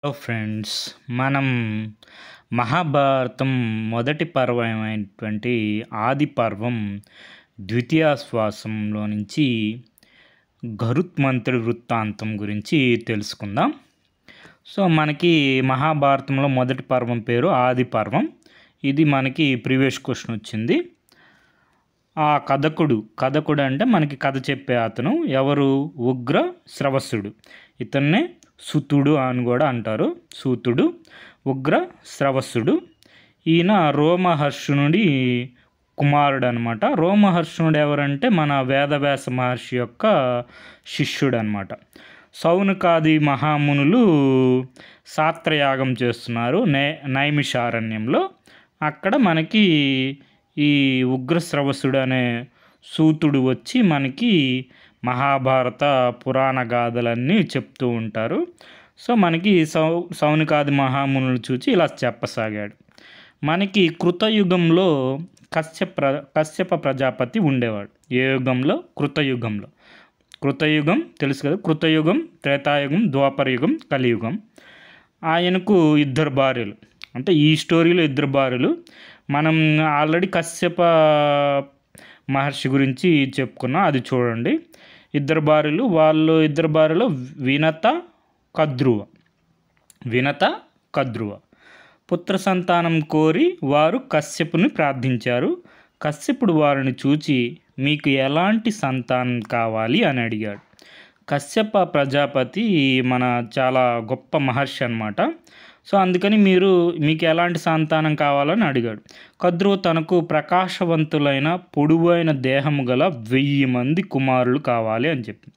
Hello friends, మనం మహాభారతం మొదటి పర్వమైనటువంటి ఆది పర్వం ద్వితీయాశ్వాసంలో నుంచి గరుత్మంతుడి వృత్తాంతం గురించి తెలుసుకుందాం. సో మనకి మహాభారతంలో మొదటి పర్వం పేరు ఆది పర్వం. ఇది మనకి ప్రీవియస్ క్వశ్చన్ వచ్చింది. ఆ కథకుడు అంటే మనకి కథ చెప్పే అతను ఎవరు? ఉగ్ర శ్రవసుడు. ఇతన్నే సూతుడు అని కూడా అంటారు. సూతుడు ఉగ్ర శ్రవసుడు. ఈయన రోమహర్షునుడి కుమారుడు అనమాట. రోమహర్షునుడు ఎవరంటే మన వేదవ్యాస మహర్షి యొక్క శిష్యుడు అనమాట. సౌనకాది మహామునులు సాత్రయాగం చేస్తున్నారు నైమిషారణ్యంలో. అక్కడ మనకి ఈ ఉగ్రశ్రవసుడు అనే సూతుడు వచ్చి మనకి మహాభారత పురాణ గాథలన్నీ చెప్తూ ఉంటారు. సో మనకి సౌనకాది మహామునులు చూచి ఇలా చెప్పసాగాడు. మనకి కృతయుగంలో కశ్యప ప్రజాపతి ఉండేవాడు. ఏ యుగంలో? కృతయుగం తెలుసు కదా. కృతయుగం, త్రేతాయుగం, ద్వాపరయుగం, కలియుగం. ఆయనకు ఇద్దరు భార్యలు. అంటే ఈ స్టోరీలో ఇద్దరు భార్యలు. మనం ఆల్రెడీ కశ్యప మహర్షి గురించి చెప్పుకున్నాం, అది చూడండి. ఇద్దరు భార్యలో వినత కద్రువ పుత్ర సంతానం కోరి వారు కశ్యపుని ప్రార్థించారు. కశ్యపుడు వారిని చూచి మీకు ఎలాంటి సంతానం కావాలి అని అడిగాడు. కశ్యప ప్రజాపతి మన చాలా గొప్ప మహర్షి అన్నమాట. సో అందుకని మీకు ఎలాంటి సంతానం కావాలని అడిగాడు. కద్రువ తనకు ప్రకాశవంతులైన పొడవైన దేహము గల 1000 మంది కుమారులు కావాలి అని చెప్పింది.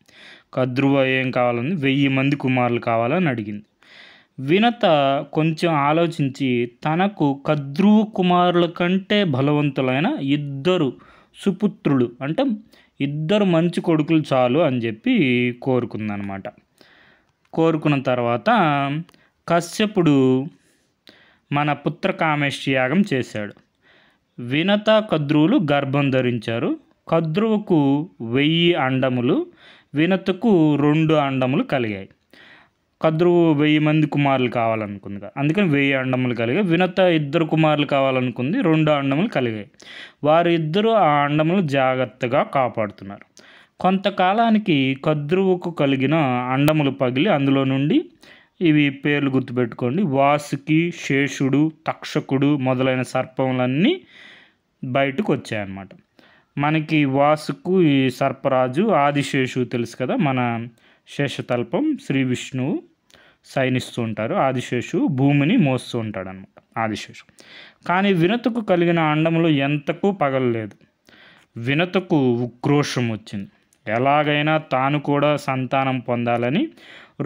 కద్రువ ఏం కావాలని 1000 మంది కుమారులు కావాలని అడిగింది. వినత కొంచెం ఆలోచించి తనకు కద్రువ కుమారుల కంటే బలవంతులైన 2 సుపుత్రులు, అంటే 2 మంచి కొడుకులు చాలు అని చెప్పి కోరుకుందనమాట. కోరుకున్న తర్వాత కశ్యపుడు మన పుత్రకామేష్టి యాగం చేశాడు. వినత కద్రువులు గర్భం ధరించారు. కద్రువుకు 1000 అండములు, వినతకు 2 అండములు కలిగాయి. కద్రువు 1000 మంది కుమారులు కావాలనుకుంది, అందుకని 1000 అండములు కలిగాయి. వినత 2 కుమారులు కావాలనుకుంది, 2 అండములు కలిగాయి. వారిద్దరూ ఆ అండములు జాగ్రత్తగా కాపాడుతున్నారు. కొంతకాలానికి కద్రువుకు కలిగిన అండములు పగిలి అందులో నుండి ఇవి పేర్లు గుర్తుపెట్టుకోండి: వాసుకి, శేషుడు, తక్షకుడు మొదలైన సర్పములన్నీ బయటకు వచ్చాయన్నమాట. మనకి వాసుకు ఈ సర్పరాజు, ఆదిశేషు తెలుసు కదా, మన శేషతల్పం శ్రీ విష్ణువు శయనిస్తూ ఉంటారు. ఆదిశేషు భూమిని మోస్తూ ఉంటాడు అనమాట ఆదిశేషు. కానీ వినతకు కలిగిన అండములు ఎంతకు పగలలేదు. వినతకు ఉక్రోషం వచ్చింది. ఎలాగైనా తాను కూడా సంతానం పొందాలని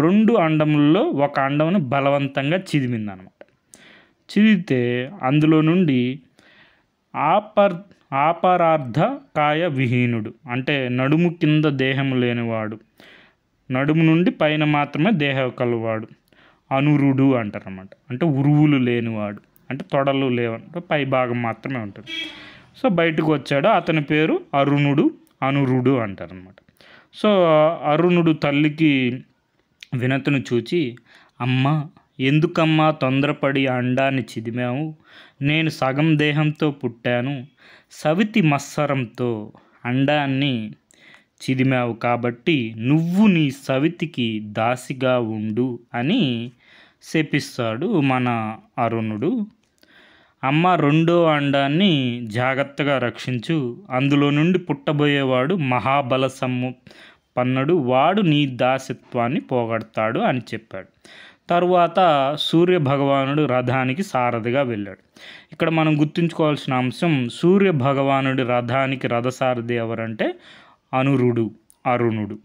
2 అండముల్లో ఒక అండమును బలవంతంగా చిదిమిందనమాట. చిదిమితే అందులో నుండి ఆపరార్ధ కాయ విహీనుడు, అంటే నడుము కింద దేహం లేనివాడు, నడుము నుండి పైన మాత్రమే దేహం కలవాడు, అనురుడు అంటారన్నమాట. అంటే ఉరువులు లేనివాడు, అంటే తొడలు లేవంటే పై భాగం మాత్రమే ఉంటుంది. సో బయటకు వచ్చాడు. అతని పేరు అనురుడు అంటారనమాట. సో అరుణుడు తల్లికి వినతను చూచి, అమ్మా, ఎందుకమ్మా తొందరపడి అండాన్ని చిదిమావు? నేను సగం దేహంతో పుట్టాను. సవితి మత్సరంతో అండాన్ని చిదిమావు కాబట్టి నువ్వు నీ సవితికి దాసిగా ఉండు అని శపిస్తాడు మన అరుణుడు. అమ్మ, 2వ అండాన్ని జాగ్రత్తగా రక్షించు. అందులో నుండి పుట్టబోయేవాడు మహాబల సంపన్నుడు, వాడు నీ దాసత్వాన్ని పోగొడతాడు అని చెప్పాడు. తరువాత సూర్య భగవానుడు రథానికి సారథిగా వెళ్ళాడు. ఇక్కడ మనం గుర్తుంచుకోవాల్సిన అంశం, సూర్య భగవానుడి రథానికి రథసారథి ఎవరంటే అరుణుడు.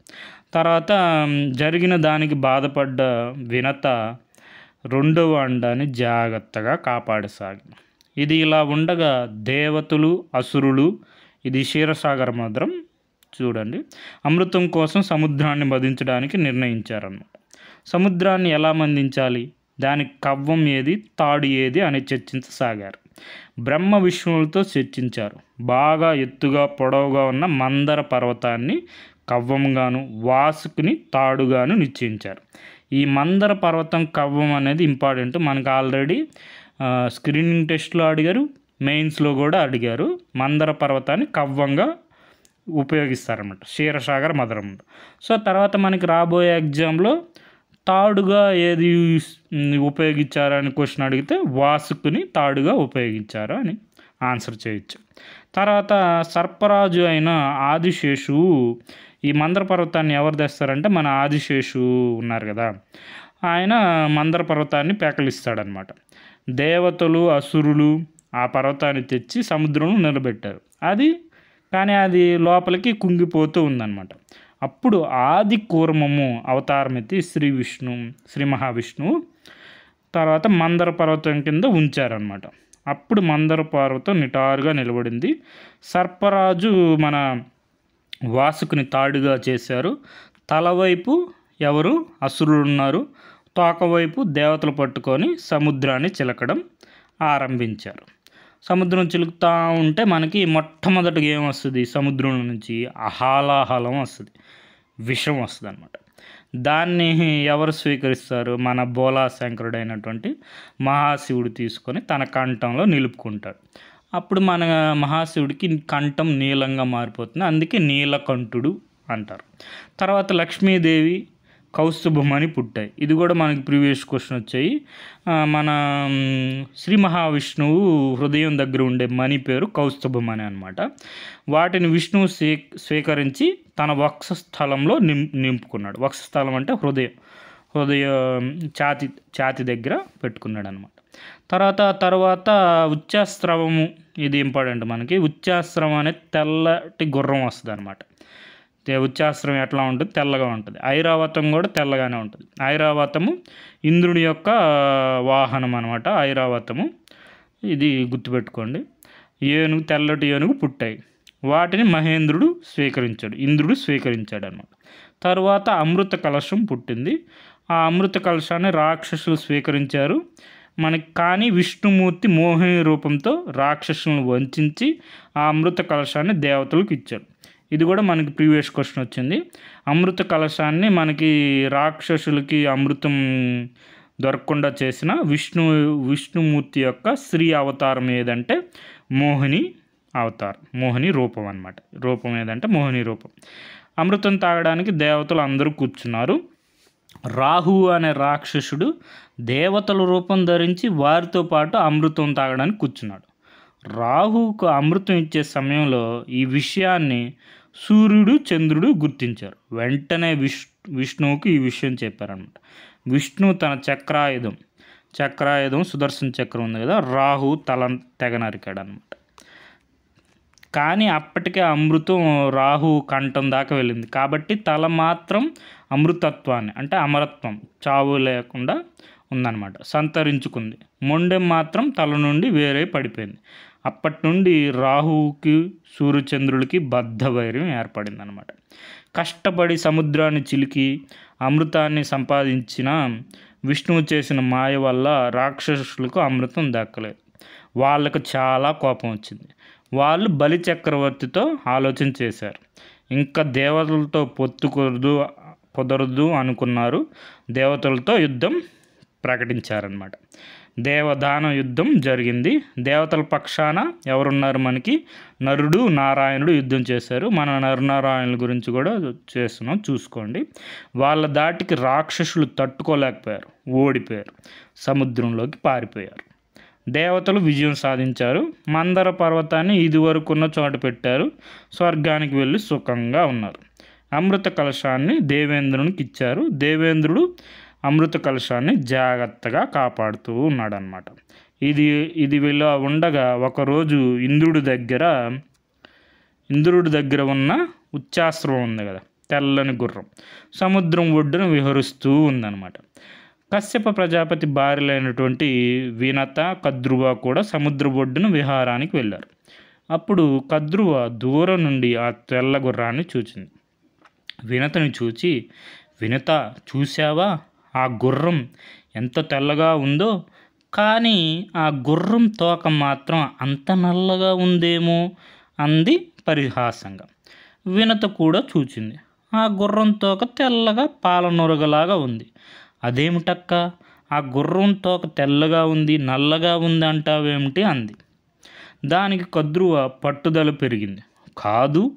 తర్వాత జరిగిన దానికి బాధపడ్డ వినత 2వ అండాన్ని జాగ్రత్తగా కాపాడసాగింది. ఇది ఇలా ఉండగా దేవతలు, అసురులు, ఇది క్షీరసాగర మధురం చూడండి, అమృతం కోసం సముద్రాన్ని మదించడానికి నిర్ణయించారన్నమాట. సముద్రాన్ని ఎలా మందించాలి, దానికి కవ్వం ఏది, తాడు ఏది అని చర్చించసాగారు. బ్రహ్మ విష్ణువులతో చర్చించారు. బాగా ఎత్తుగా పొడవుగా ఉన్న మందర పర్వతాన్ని కవ్వంగాను, వాసుకుని తాడుగాను నిశ్చయించారు. ఈ మందర పర్వతం కవ్వం అనేది ఇంపార్టెంట్. మనకు ఆల్రెడీ స్క్రీనింగ్ టెస్ట్లో అడిగారు, మెయిన్స్లో కూడా అడిగారు. మందర పర్వతాన్ని కవ్వంగా ఉపయోగిస్తారన్నమాట క్షీరసాగర మదనంలో. సో తర్వాత మనకి రాబోయే ఎగ్జామ్లో తాడుగా ఏది ఉపయోగించారని క్వశ్చన్ అడిగితే వాసుకుని తాడుగా ఉపయోగించారు అని ఆన్సర్ చేయొచ్చు. తర్వాత సర్పరాజు అయిన ఆదిశేషువు ఈ మందర పర్వతాన్ని ఎవరు తెస్తారంటే మన ఆదిశేషు ఉన్నారు కదా, ఆయన మందర పర్వతాన్ని పెకలిస్తాడనమాట. దేవతలు అసురులు ఆ పర్వతాన్ని తెచ్చి సముద్రంలో నిలబెట్టారు. కానీ అది లోపలికి కుంగిపోతూ ఉందన్నమాట. అప్పుడు ఆది కూర్మము అవతారం ఎత్తి శ్రీ మహావిష్ణువు తర్వాత మందర పర్వతం కింద ఉంచారనమాట. అప్పుడు మందర పర్వతం నిటారుగా నిలబడింది. సర్పరాజు మన వాసుకుని తాడుగా చేశారు. తలవైపు ఎవరు అసురులు ఉన్నారు, తోకవైపు దేవతలు పట్టుకొని సముద్రాన్ని చిలకడం ఆరంభించారు. సముద్రం చిలుకుతూ ఉంటే మనకి మొట్టమొదటిగా ఏమొస్తుంది, సముద్రం నుంచి అహాలాహలం వస్తుంది, విషం వస్తుంది అనమాట. దాన్ని ఎవరు స్వీకరిస్తారు, మన బోలాశంకరుడైనటువంటి మహాశివుడు తీసుకొని తన కంఠంలో నిలుపుకుంటాడు. అప్పుడు మన మహాశివుడికి కంఠం నీలంగా మారిపోతుంది, అందుకే నీలకంఠుడు అంటారు. తర్వాత లక్ష్మీదేవి కౌస్తుభమని పుట్టాయి. ఇది కూడా మనకి ప్రీవియస్ క్వశ్చన్ వచ్చాయి. మన శ్రీ మహావిష్ణువు హృదయం దగ్గర ఉండే మణి పేరు కౌస్తుభమని అనమాట. వాటిని విష్ణువు స్వీకరించి తన వక్షస్థలంలో నింపుకున్నాడు. వక్షస్థలం అంటే హృదయం ఛాతి దగ్గర పెట్టుకున్నాడు అనమాట. తర్వాత ఉచ్చాస్త్రవము, ఇది ఇంపార్టెంట్ మనకి. ఉచ్చాస్త్రం అనేది తెల్లటి గుర్రం వస్తుంది అనమాట. ఉచ్చాస్త్రం ఎట్లా ఉంటుంది, తెల్లగా ఉంటుంది. ఐరావతం కూడా తెల్లగానే ఉంటుంది. ఐరావతము ఇంద్రుడి యొక్క వాహనం అనమాట. ఐరావతము ఇది గుర్తుపెట్టుకోండి. తెల్లటి ఏనుగు పుట్టాయి. వాటిని మహేంద్రుడు ఇంద్రుడు స్వీకరించాడు అనమాట. తర్వాత అమృత కలశం పుట్టింది. ఆ అమృత కలశాన్ని రాక్షసులు స్వీకరించారు కానీ విష్ణుమూర్తి మోహిని రూపంతో రాక్షసులను వంచి ఆ అమృత కలశాన్ని దేవతలకు ఇచ్చాడు. ఇది కూడా మనకి ప్రీవియస్ క్వశ్చన్ వచ్చింది. అమృత కలశాన్ని మనకి రాక్షసులకి అమృతం దొరకకుండా చేసిన విష్ణుమూర్తి యొక్క స్త్రీ అవతారం ఏదంటే మోహిని అవతారం, మోహిని రూపం అన్నమాట. రూపం ఏదంటే మోహిని రూపం. అమృతం తాగడానికి దేవతలు అందరూ కూర్చున్నారు. రాహువు అనే రాక్షసుడు దేవతల రూపం ధరించి వారితో పాటు అమృతం తాగడానికి కూర్చున్నాడు. రాహువుకు అమృతం ఇచ్చే సమయంలో ఈ విషయాన్ని సూర్యుడు చంద్రుడు గుర్తించారు. వెంటనే విష్ణువుకి ఈ విషయం చెప్పారనమాట. విష్ణువు తన చక్రాయుధం సుదర్శన చక్రం ఉంది కదా, రాహు తల తెగ నరికాడు అనమాట. కానీ అప్పటికే అమృతం రాహు కంఠం దాకా వెళ్ళింది కాబట్టి తల మాత్రం అమృతత్వాన్ని అంటే అమరత్వం, చావు లేకుండా ఉందన్నమాట, సంతరించుకుంది. మొండెం మాత్రం తల నుండి వేరే పడిపోయింది. అప్పటి నుండి రాహువుకి సూర్యచంద్రులకి బద్ధవైర్యం ఏర్పడింది అనమాట. కష్టపడి సముద్రాన్ని చిలికి అమృతాన్ని సంపాదించిన విష్ణువు చేసిన మాయ వల్ల రాక్షసులకు అమృతం దక్కలేదు. వాళ్ళకు చాలా కోపం వచ్చింది. వాళ్ళు బలి చక్రవర్తితో ఆలోచన చేశారు. ఇంకా దేవతలతో పొత్తు కుదరదు అనుకున్నారు. దేవతలతో యుద్ధం ప్రకటించారనమాట. దేవదాన యుద్ధం జరిగింది. దేవతల పక్షాన ఎవరున్నారు, మనకి నరుడు నారాయణుడు యుద్ధం చేశారు. మన నరనారాయణుల గురించి కూడా చేస్తున్నాం, చూసుకోండి. వాళ్ళ దాటికి రాక్షసులు తట్టుకోలేకపోయారు, ఓడిపోయారు, సముద్రంలోకి పారిపోయారు. దేవతలు విజయం సాధించారు. మందర పర్వతాన్ని ఇదివరకున్న చోట పెట్టారు. స్వర్గానికి వెళ్ళి సుఖంగా ఉన్నారు. అమృత కలశాన్ని దేవేంద్రునికి ఇచ్చారు. దేవేంద్రుడు అమృత కలశాన్ని జాగ్రత్తగా కాపాడుతూ ఉన్నాడనమాట. ఇది ఇలా ఉండగా ఒకరోజు ఇంద్రుడి దగ్గర ఉన్న ఉచ్చాస్త్రం ఉంది కదా, తెల్లని గుర్రం సముద్రం ఒడ్డున విహరిస్తూ ఉందన్నమాట. కశ్యప ప్రజాపతి భార్యలైనటువంటి వినత, కద్రువ కూడా సముద్ర ఒడ్డున విహారానికి వెళ్ళారు. అప్పుడు కద్రువ దూరం నుండి ఆ తెల్ల గుర్రాన్ని చూసింది. వినతని చూచి, వినత చూసావా, ఆ గుర్రం ఎంత తెల్లగా ఉందో, కానీ ఆ గుర్రం తోక మాత్రం అంత నల్లగా ఉందేమో అంది పరిహాసంగా. వినత కూడా చూచింది. ఆ గుర్రం తోక తెల్లగా పాలనొరగలాగా ఉంది. అదేమిటక్క, ఆ గుర్రం తోక తెల్లగా ఉంది, నల్లగా ఉంది అంటావేమిటి అంది. దానికి కద్రువ పట్టుదల పెరిగింది. కాదు,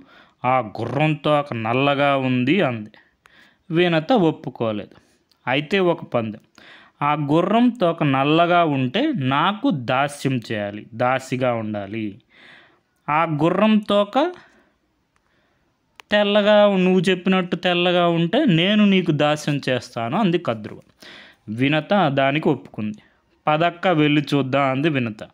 ఆ గుర్రం తోక నల్లగా ఉంది అంది. వినత ఒప్పుకోలేదు. అయితే ఒక పందెం. ఆ గుర్రం తోక నల్లగా ఉంటే నాకు దాస్యం చేయాలి, దాసిగా ఉండాలి. ఆ గుర్రం తోక తెల్లగా, నువ్వు చెప్పినట్టు తెల్లగా ఉంటే నేను నీకు దాస్యం చేస్తాను అంది కద్రువ. వినత దానికి ఒప్పుకుంది. పదక్క వెళ్ళి చూద్దాం అంది వినత.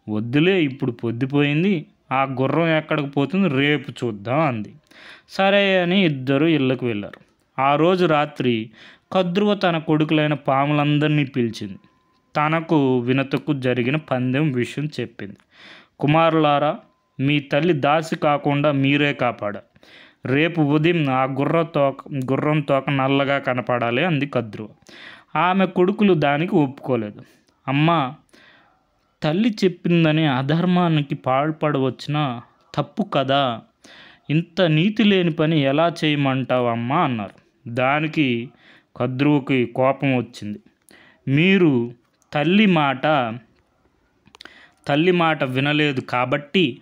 వద్దులే, ఇప్పుడు పొద్దుపోయింది, ఆ గుర్రం ఎక్కడికి పోతుంది, రేపు చూద్దాం అంది. సరే అని ఇద్దరు ఇళ్ళకు వెళ్ళారు. ఆ రోజు రాత్రి కద్రువ తన కొడుకులైన పాములందరినీ పిలిచింది. తనకు వినతకు జరిగిన పందెం విషయం చెప్పింది. కుమారులారా, మీ తల్లి దాసి కాకుండా మీరే కాపాడారు. రేపు ఉదయం ఆ గుర్రం తోక నల్లగా కనపడాలి అంది కద్రువ. ఆమె కొడుకులు దానికి ఒప్పుకోలేదు. అమ్మా, తల్లి చెప్పిందని అధర్మానికి పాల్పడవచ్చునా, తప్పు కదా, ఇంత నీతి లేని పని ఎలా చేయమంటావు అమ్మా అన్నారు. దానికి కద్రువకి కోపం వచ్చింది. మీరు తల్లి మాట వినలేదు కాబట్టి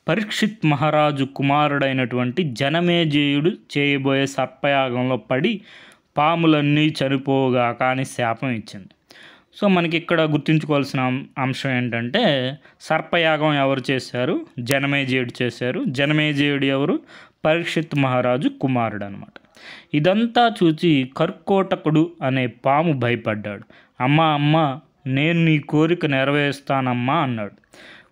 పరీక్షిత్ మహారాజు కుమారుడైనటువంటి జనమేజయుడు చేయబోయే సర్పయాగంలో పడి పాములన్నీ చనిపోగాక అని శాపం ఇచ్చింది. సో మనకి ఇక్కడ గుర్తుంచుకోవాల్సిన అంశం ఏంటంటే, సర్పయాగం ఎవరు చేశారు? జనమేజయుడు చేశారు. జనమేజయుడు ఎవరు? పరీక్షిత్ మహారాజు కుమారుడు అనమాట. ఇదంతా చూచి కర్కోటకుడు అనే పాము భయపడ్డాడు. అమ్మా, నేను నీ కోరిక నెరవేరుస్తానమ్మా అన్నాడు.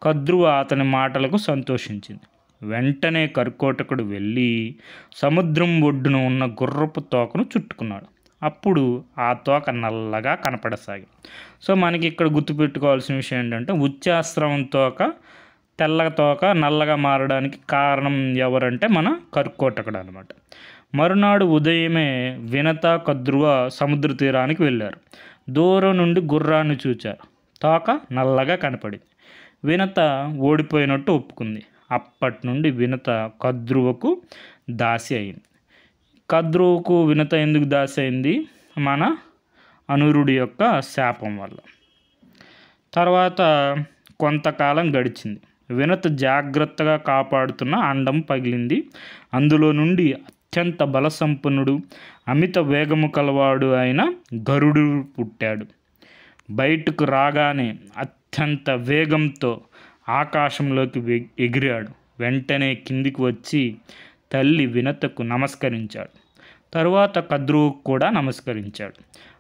కద్రువ అతని మాటలకు సంతోషించింది. వెంటనే కర్కోటకుడు వెళ్ళి సముద్రం ఒడ్డున ఉన్న గుర్రపు తోకను చుట్టుకున్నాడు. అప్పుడు ఆ తోక నల్లగా కనపడసాగింది. సో మనకి ఇక్కడ గుర్తుపెట్టుకోవాల్సిన విషయం ఏంటంటే, ఉచ్చాస్త్రవం తోక తెల్ల తోక నల్లగా మారడానికి కారణం ఎవరంటే మన కర్కోటకుడు అనమాట. మరునాడు ఉదయమే వినత కద్రువ సముద్ర తీరానికి వెళ్ళారు. దూరం నుండి గుర్రాన్ని చూచారు. తోక నల్లగా కనపడింది. వినత ఓడిపోయినట్టు ఒప్పుకుంది. అప్పటి నుండి వినత కద్రువకు దాసి అయింది. కద్రువకు వినత ఎందుకు దాసి అయింది? మన అనురుడి యొక్క శాపం వల్ల. తర్వాత కొంతకాలం గడిచింది. వినత జాగ్రత్తగా కాపాడుతున్న అండం పగిలింది. అందులో నుండి అత్యంత బలసంపన్నుడు, అమిత వేగము కలవాడు అయిన గరుడు పుట్టాడు. బయటకు రాగానే అత్యంత వేగంతో ఆకాశంలోకి ఎగిరాడు. వెంటనే కిందికి వచ్చి తల్లి వినతకు నమస్కరించాడు. తరువాత కద్రువుకు కూడా నమస్కరించాడు.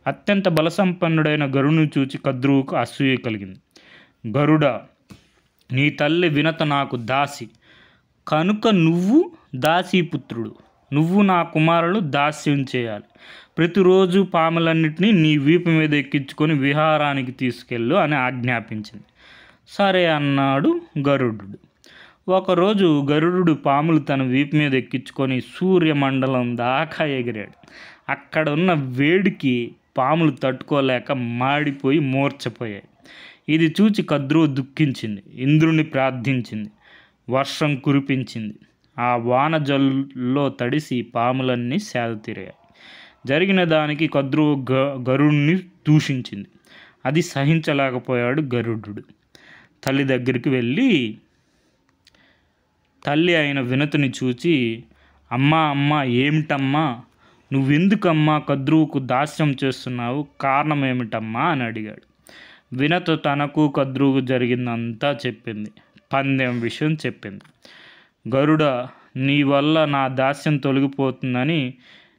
అత్యంత బలసంపన్నుడైన గరుడును చూచి కద్రువుకు అసూయ కలిగింది. గరుడా, నీ తల్లి వినత నాకు దాసి కనుక నువ్వు దాసీపుత్రుడు, నువ్వు నా కుమారులు దాస్యం చేయాలి. ప్రతిరోజు పాములన్నింటినీ నీ వీపు మీద ఎక్కించుకొని విహారానికి తీసుకెళ్ళు అని ఆజ్ఞాపించింది. సరే అన్నాడు గరుడు. ఒకరోజు గరుడు పాములు తన వీపు మీద ఎక్కించుకొని సూర్యమండలం దాకా ఎగిరాడు. అక్కడ ఉన్న వేడికి పాములు తట్టుకోలేక మాడిపోయి మూర్ఛపోయాయి. ఇది చూచి కద్రువ దుఃఖించింది. ఇంద్రుని ప్రార్థించింది. వర్షం కురిపించింది. ఆ వాన జల్లులో తడిసి పాములన్నీ సేదతీరాయి. జరిగిన దానికి కద్రువ గరుడుని దూషించింది. అది సహించలేకపోయాడు గరుడు. తల్లి దగ్గరికి వెళ్ళి తల్లి అయిన వినతని చూచి, అమ్మా ఏమిటమ్మా, నువ్వెందుకమ్మా కద్రువుకు దాస్యం చేస్తున్నావు, కారణం ఏమిటమ్మా అని అడిగాడు. వినత తనకు కద్రువుకు జరిగిందంతా చెప్పింది. పందెం విషయం చెప్పింది. గరుడ, నీ వల్ల నా దాస్యం తొలగిపోతుందని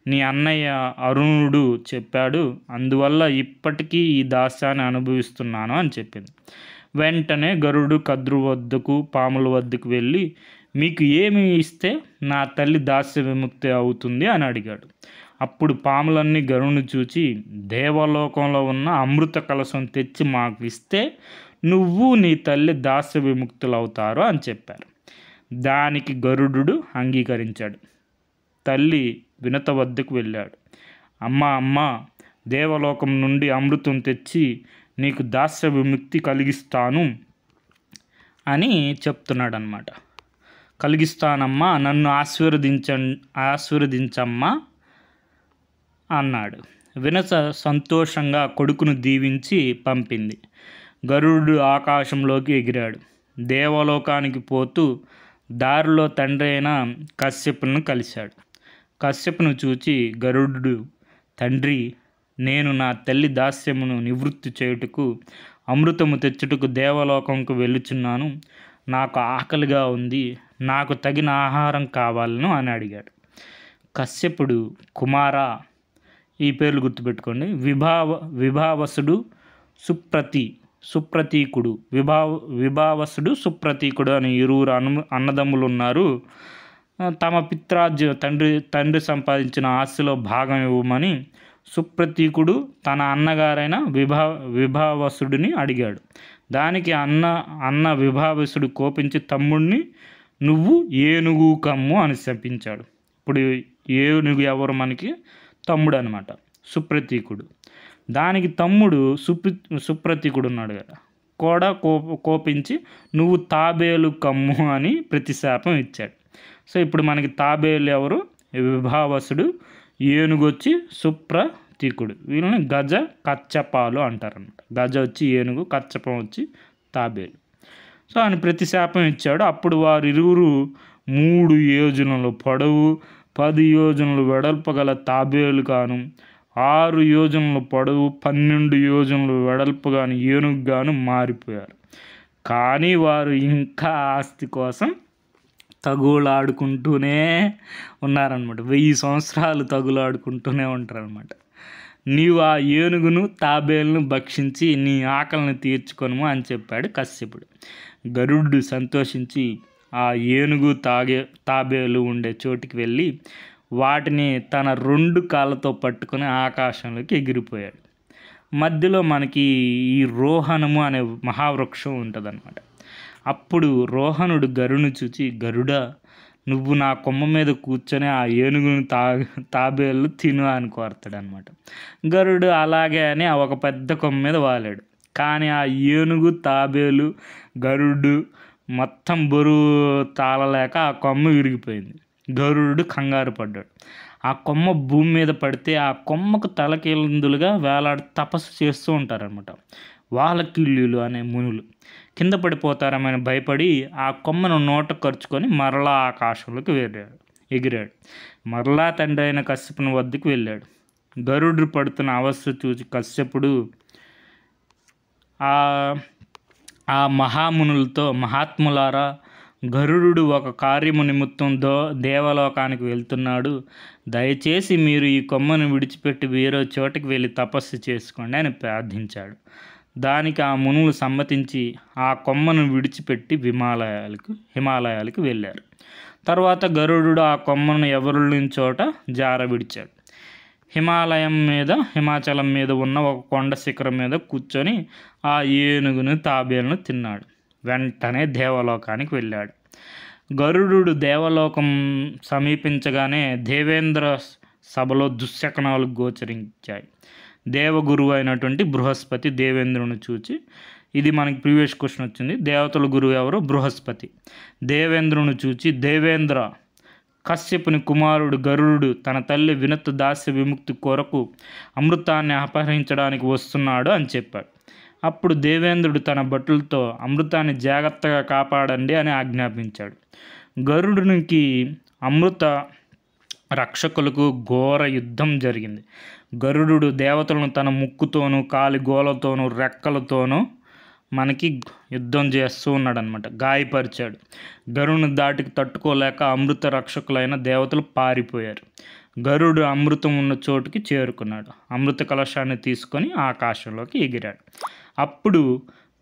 నీ అన్నయ్య అరుణుడు చెప్పాడు. అందువల్ల ఇప్పటికీ ఈ దాస్యాన్ని అనుభవిస్తున్నాను అని చెప్పింది. వెంటనే గరుడు కద్రువ వద్దకు పాముల వద్దకు వెళ్ళి, మీకు ఏమి ఇస్తే నా తల్లి దాస్య విముక్తి అవుతుంది అని అడిగాడు. అప్పుడు పాములన్నీ గరుడుని చూచి, దేవలోకంలో ఉన్న అమృత కలశం తెచ్చి మాకు ఇస్తే నువ్వు నీ తల్లి దాస్య విముక్తులు అవుతారు అని చెప్పారు. దానికి గరుడు అంగీకరించాడు. తల్లి వినత వద్దకు వెళ్ళాడు. అమ్మా, దేవలోకం నుండి అమృతం తెచ్చి నీకు దాస్య విముక్తి కలిగిస్తాను అని చెప్తున్నాడు అన్నమాట. కలిగిస్తానమ్మా, నన్ను ఆశీర్వదించమ్మా అన్నాడు. వినస సంతోషంగా కొడుకును దీవించి పంపింది. గరుడు ఆకాశంలోకి ఎగిరాడు. దేవలోకానికి పోతూ దారిలో తండ్రి అయిన కశ్యపును కలిశాడు. కశ్యపును చూచి గరుడు, తండ్రి, నేను నా తల్లి దాస్యమును నివృత్తి చేయుటకు అమృతము తెచ్చుటకు దేవలోకంకు వెళ్ళుచున్నాను. నాకు ఆకలిగా ఉంది, నాకు తగిన ఆహారం కావాలను అని అడిగాడు. కశ్యపుడు, కుమారా, ఈ పేర్లు గుర్తుపెట్టుకోండి, విభావసుడు, సుప్రతీకుడు. విభావసుడు, సుప్రతీకుడు అని ఇరువురు అన్నదమ్ములు ఉన్నారు. తమ పిత్రాజ్యం తండ్రి సంపాదించిన ఆస్తిలో భాగం ఇవ్వమని సుప్రతీకుడు తన అన్నగారైన విభావసుడిని అడిగాడు. దానికి అన్న విభావసుడు కోపించి తమ్ముడిని, నువ్వు ఏనుగు కమ్ము అని శపించాడు. ఇప్పుడు ఏనుగు ఎవరు? మనకి తమ్ముడు అనమాట, సుప్రతీకుడు. దానికి తమ్ముడు సుప్రతీకుడు ఉన్నాడు కదా, కూడా కోపించి నువ్వు తాబేలు కమ్ము అని ప్రతిశాపం ఇచ్చాడు. సో ఇప్పుడు మనకి తాబేలు ఎవరు? విభావసుడు. ఏనుగు వచ్చి సుప్రతీకుడు. వీళ్ళని గజ, కచ్చపాలు అంటారన్నమాట. గజ వచ్చి ఏనుగు, కచ్చపం వచ్చి తాబేలు. సో ఆయన ప్రతిశాపం ఇచ్చాడు. అప్పుడు వారిరువురు 3 యోజనలు పొడవు, 10 యోజనలు వెడల్పు గల తాబేలు గాను, 6 యోజనలు పొడవు, 12 యోజనలు వెడల్పు గాను ఏనుగు గాను మారిపోయారు. కానీ వారు ఇంకా ఆస్తి కోసం తగులాడుకుంటూనే ఉన్నారనమాట. 1000 సంవత్సరాలు తగులాడుకుంటూనే ఉంటారనమాట. నీవు ఆ ఏనుగును తాబేలును భక్షించి నీ ఆకలిని తీర్చుకొనుము అని చెప్పాడు కశ్యపుడు. గరుడు సంతోషించి ఆ ఏనుగు తాబేలు ఉండే చోటికి వెళ్ళి వాటిని తన 2 కాళ్ళతో పట్టుకొని ఆకాశంలోకి ఎగిరిపోయాడు. మధ్యలో మనకి ఈ రోహణము అనే మహావృక్షం ఉంటుందన్నమాట. అప్పుడు రోహణుడు గరుని చూచి, గరుడా, నువ్వు నా కొమ్మ మీద కూర్చొని ఆ ఏనుగును తాబేలు తిను అని కోరతాడనమాట. గరుడు అలాగే అని ఒక పెద్ద కొమ్మ మీద వాలాడు. కానీ ఆ ఏనుగు, తాబేలు, గరుడు మొత్తం బరువు తాళలేక ఆ కొమ్మ విరిగిపోయింది. గరుడు కంగారు పడ్డాడు. ఆ కొమ్మ భూమి మీద పడితే ఆ కొమ్మకు తలకిందులుగా వేలాడి తపస్సు చేస్తూ ఉంటారనమాట వాలకిల్యులు అనే మునులు. కింద పడిపోతారని భయపడి ఆ కొమ్మను నోట ఖర్చుకొని మరలా ఆకాశంలోకి ఎగిరాడు. మరలా తండ్రి అయిన కశ్యపుని వద్దకు వెళ్ళాడు. గరుడు పడుతున్న అవస్థ చూసి కశ్యపుడు ఆ మహామునులతో, మహాత్ములారా, గరుడు ఒక కార్యము నిమిత్తం దేవలోకానికి వెళ్తున్నాడు. దయచేసి మీరు ఈ కొమ్మను విడిచిపెట్టి వేరే చోటికి వెళ్ళి తపస్సు చేసుకోండి అని ప్రార్థించాడు. దానికి ఆ మునులు సమ్మతించి ఆ కొమ్మను విడిచిపెట్టి హిమాలయాలకు వెళ్ళారు. తర్వాత గరుడు ఆ కొమ్మను ఎవరులేని చోట విడిచాడు. హిమాచలం మీద ఉన్న ఒక కొండ శిఖరం మీద కూర్చొని ఆ ఏనుగును తాబేలును తిన్నాడు. వెంటనే దేవలోకానికి వెళ్ళాడు. గరుడు దేవలోకం సమీపించగానే దేవేంద్ర సభలో దుశ్శకనాలు గోచరించాయి. దేవగురువు అయినటువంటి బృహస్పతి దేవేంద్రుని చూచి, ఇది మనకి ప్రీవియస్ క్వశ్చన్ వచ్చింది, దేవతల గురువు ఎవరు? బృహస్పతి. దేవేంద్రుని చూచి, దేవేంద్ర, కశ్యపుని కుమారుడు గరుడు తన తల్లి వినత దాస్య విముక్తి కొరకు అమృతాన్ని అపహరించడానికి వస్తున్నాడు అని చెప్పాడు. అప్పుడు దేవేంద్రుడు తన భటులతో అమృతాన్ని జాగ్రత్తగా కాపాడండి అని ఆజ్ఞాపించాడు. గరుడునికి అమృత రక్షకులకు ఘోర యుద్ధం జరిగింది. గరుడు దేవతలను తన ముక్కుతోనూ, కాలి గోలతోనూ, రెక్కలతోనూ మనకి యుద్ధం చేస్తూ ఉన్నాడనమాట. గాయపరిచాడు. గరుని దాటికి తట్టుకోలేక అమృత రక్షకులైన దేవతలు పారిపోయారు. గరుడు అమృతం ఉన్న చోటుకి చేరుకున్నాడు. అమృత కలశాన్ని తీసుకొని ఆకాశంలోకి ఎగిరాడు. అప్పుడు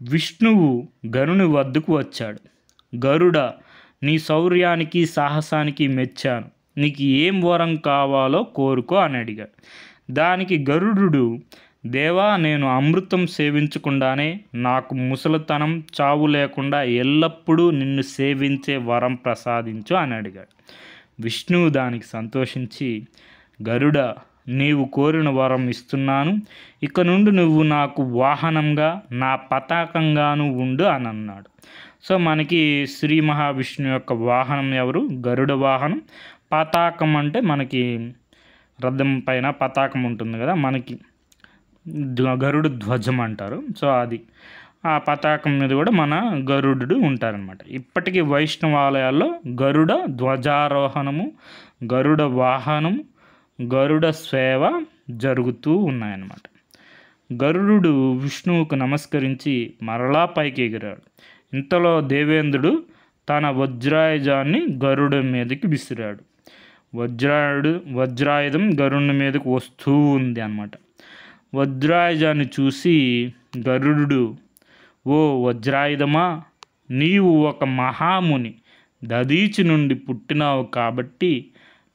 విష్ణువు గరుని వద్దకు వచ్చాడు. గరుడ, నీ శౌర్యానికి సాహసానికి మెచ్చాను. నీకు ఏం వరం కావాలో కోరుకో అని అడిగాడు. దానికి గరుడు, దేవా, నేను అమృతం సేవించకుండానే నాకు ముసలితనం, చావు లేకుండా ఎల్లప్పుడూ నిన్ను సేవించే వరం ప్రసాదించు అని అడిగాడు. విష్ణువు దానికి సంతోషించి, గరుడ, నీవు కోరిన వరం ఇస్తున్నాను. ఇక నుండి నువ్వు నాకు వాహనంగా, నా పతాకంగాను ఉండు అని అన్నాడు. సో మనకి శ్రీ మహావిష్ణువు యొక్క వాహనం ఎవరు? గరుడ వాహనం. పతాకం అంటే మనకి రథం పైన పతాకం ఉంటుంది కదా మనకి, గరుడ ధ్వజం అంటారు. సో అది ఆ పతాకం మీద కూడా మన గరుడు ఉంటారనమాట. ఇప్పటికీ వైష్ణవాలయాల్లో గరుడ ధ్వజారోహణము, గరుడ వాహనం, గరుడ సేవ జరుగుతూ ఉన్నాయన్నమాట. గరుడు విష్ణువుకు నమస్కరించి మరలా పైకి ఎగిరాడు. ఇంతలో దేవేంద్రుడు తన వజ్రాయుధాన్ని గరుడ మీదకి విసిరాడు. వజ్రాయుధం గరుడు మీదకి వస్తూ ఉంది అన్నమాట. వజ్రాయుధాన్ని చూసి గరుడు, ఓ వజ్రాయుధమా, నీవు ఒక మహాముని దదీచి నుండి పుట్టినావు కాబట్టి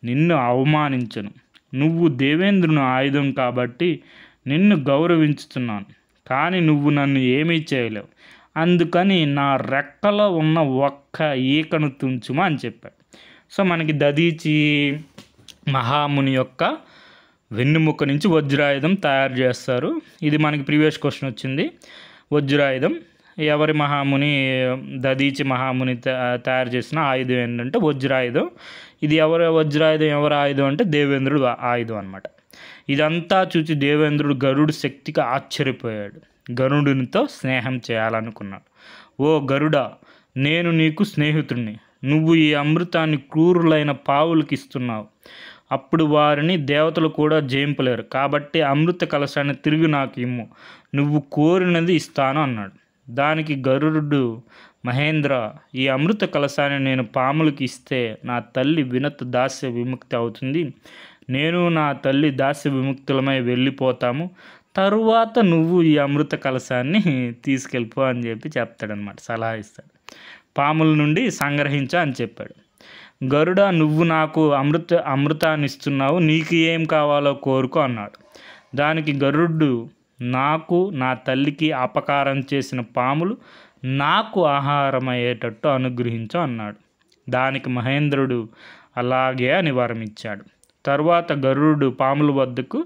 నిన్ను అవమానించను. నువ్వు దేవేంద్రుని ఆయుధం కాబట్టి నిన్ను గౌరవించుతున్నాను, కానీ నువ్వు నన్ను ఏమీ చేయలేవు. అందుకని నా రెక్కలో ఉన్న ఒక్క ఈకను తుంచుమా అని చెప్పాడు. సో మనకి దదీచి మహాముని యొక్క వెన్నుముక్క నుంచి వజ్రాయుధం తయారు చేస్తారు. ఇది మనకి ప్రీవియస్ క్వశ్చన్ వచ్చింది. వజ్రాయుధం ఎవరి మహాముని, దదీచి మహాముని తయారు చేసిన ఆయుధం ఏంటంటే వజ్రాయుధం. ఇది వజ్రాయుధం ఎవరి ఆయుధం అంటే దేవేంద్రుడు ఆయుధం అనమాట. ఇదంతా చూసి దేవేంద్రుడు గరుడు శక్తికి ఆశ్చర్యపోయాడు. గరుడునితో స్నేహం చేయాలనుకున్నాడు. ఓ గరుడ, నేను నీకు స్నేహితుడిని. నువ్వు ఈ అమృతాన్ని క్రూరులైన పావులకి ఇస్తున్నావు. అప్పుడు వారిని దేవతలు కూడా జయింపలేరు. కాబట్టి అమృత కలశాన్ని తిరిగి నాకు ఇమ్ము, నువ్వు కోరినది ఇస్తాను అన్నాడు. దానికి గరుడు, మహేంద్ర, ఈ అమృత కలశాన్ని నేను పాములకి ఇస్తే నా తల్లి వినత దాస్య విముక్తి అవుతుంది. నేను నా తల్లి దాస్య విముక్తులమై వెళ్ళిపోతాము. తరువాత నువ్వు ఈ అమృత కలశాన్ని తీసుకెళ్ళిపో అని చెప్పి చెప్తాడనమాట, సలహా ఇస్తాడు. పాముల నుండి సంగ్రహించా అని చెప్పాడు. గరుడ, నువ్వు నాకు అమృతాన్ని ఇస్తున్నావు, నీకు ఏం కావాలో కోరుకో అన్నాడు. దానికి గరుడు, నాకు నా తల్లికి అపకారం చేసిన పాములు నాకు ఆహారం అయ్యేటట్టు అనుగ్రహించు అన్నాడు. దానికి మహేంద్రుడు అలాగే అని వరం ఇచ్చాడు. తరువాత గరుడు పాముల వద్దకు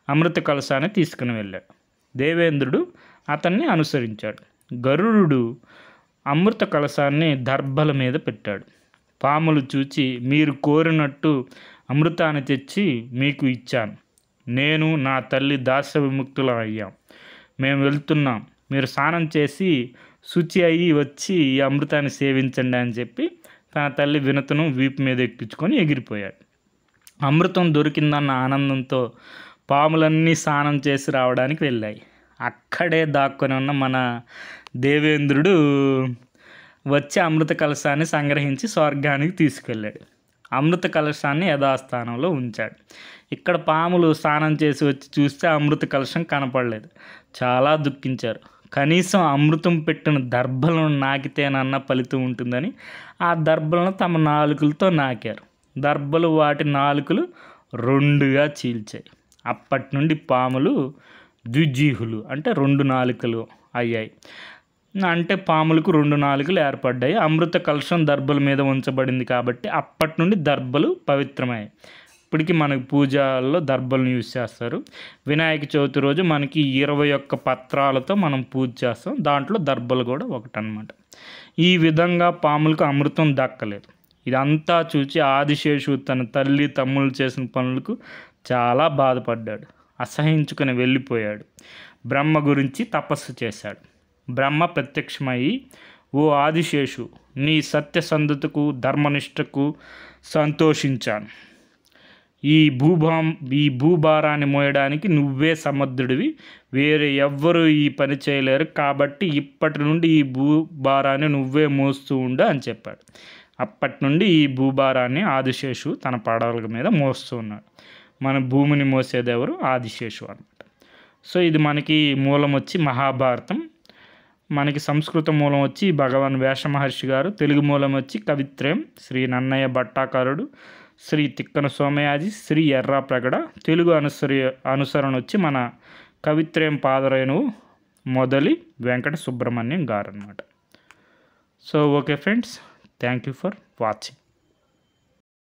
అమృత కలశాన్ని తీసుకుని వెళ్ళాడు. దేవేంద్రుడు అతన్ని అనుసరించాడు. గరుడు అమృత కలశాన్ని దర్భల మీద పెట్టాడు. పాములు చూచి, మీరు కోరినట్టు అమృతాన్ని తెచ్చి మీకు ఇచ్చాను. నేను నా తల్లి దాస్య విముక్తులం అయ్యాం. మేము వెళ్తున్నాం. మీరు స్నానం చేసి శుచి అయ్యి వచ్చి ఈ అమృతాన్ని సేవించండి అని చెప్పి తన తల్లి వినతను వీపు మీద ఎక్కించుకొని ఎగిరిపోయాడు. అమృతం దొరికిందన్న ఆనందంతో పాములన్నీ స్నానం చేసి రావడానికి వెళ్ళాయి. అక్కడే దాక్కొని ఉన్న మన దేవేంద్రుడు వచ్చి అమృత కలశాన్ని సంగ్రహించి స్వర్గానికి తీసుకెళ్ళాడు. అమృత కలశాన్ని యథాస్థానంలో ఉంచాడు. ఇక్కడ పాములు స్నానం చేసి వచ్చి చూస్తే అమృత కలశం కనపడలేదు. చాలా దుఃఖించారు. కనీసం అమృతం పెట్టిన దర్భలను నాకితేనన్న ఫలితం ఉంటుందని ఆ దర్భలను తమ నాలుకలతో నాకారు. దర్భలు వాటి నాలుకలు రెండుగా చీల్చాయి. అప్పటి నుండి పాములు ద్విజీహులు అంటే రెండు నాలుకలు అయ్యాయి. అంటే పాములకు రెండు నాలుకలు ఏర్పడ్డాయి. అమృత కలశం దర్భల మీద ఉంచబడింది కాబట్టి అప్పటి నుండి దర్భలు పవిత్రమయ్యాయి. ఇప్పటికీ మనకి పూజల్లో దర్భలను యూజ్ చేస్తారు. వినాయక చవితి రోజు మనకి 21 పత్రాలతో మనం పూజ చేస్తాం. దాంట్లో దర్భలు కూడా ఒకటనమాట. ఈ విధంగా పాములకు అమృతం దక్కలేదు. ఇదంతా చూసి ఆదిశేషు తన తల్లి తమ్ముళ్ళు చేసిన పనులకు చాలా బాధపడ్డాడు. అసహించుకుని వెళ్ళిపోయాడు. బ్రహ్మ గురించి తపస్సు చేశాడు. బ్రహ్మ ప్రత్యక్షమయ్యి, ఓ ఆదిశేషు, నీ సత్యసంధతకు ధర్మనిష్టకు సంతోషించాను. ఈ భూభారాన్ని మోయడానికి నువ్వే సమర్థుడివి, వేరే ఎవ్వరూ ఈ పని చేయలేరు. కాబట్టి ఇప్పటి నుండి ఈ భూభారాన్ని నువ్వే మోస్తూ ఉండు అని చెప్పాడు. అప్పటి నుండి ఈ భూభారాన్ని ఆదిశేషు తన పడవల మీద మోస్తూ ఉన్నాడు. మన భూమిని మోసేదెవరు? ఆదిశేషు అనమాట. సో ఇది మనకి మూలం వచ్చి మహాభారతం. మనకి సంస్కృత మూలం వచ్చి భగవాన్ వ్యాస మహర్షి గారు. తెలుగు మూలం వచ్చి కవిత్రయం శ్రీ నన్నయ్య భట్టాకారుడు, శ్రీ తిక్కన సోమయాజి, శ్రీ ఎర్రా ప్రగడ. తెలుగు అనుసరణ వచ్చి మన కవిత్రయం పాదరేణువు మొదలి వెంకట సుబ్రహ్మణ్యం గారు అనమాట. So okay friends, thank you for watching.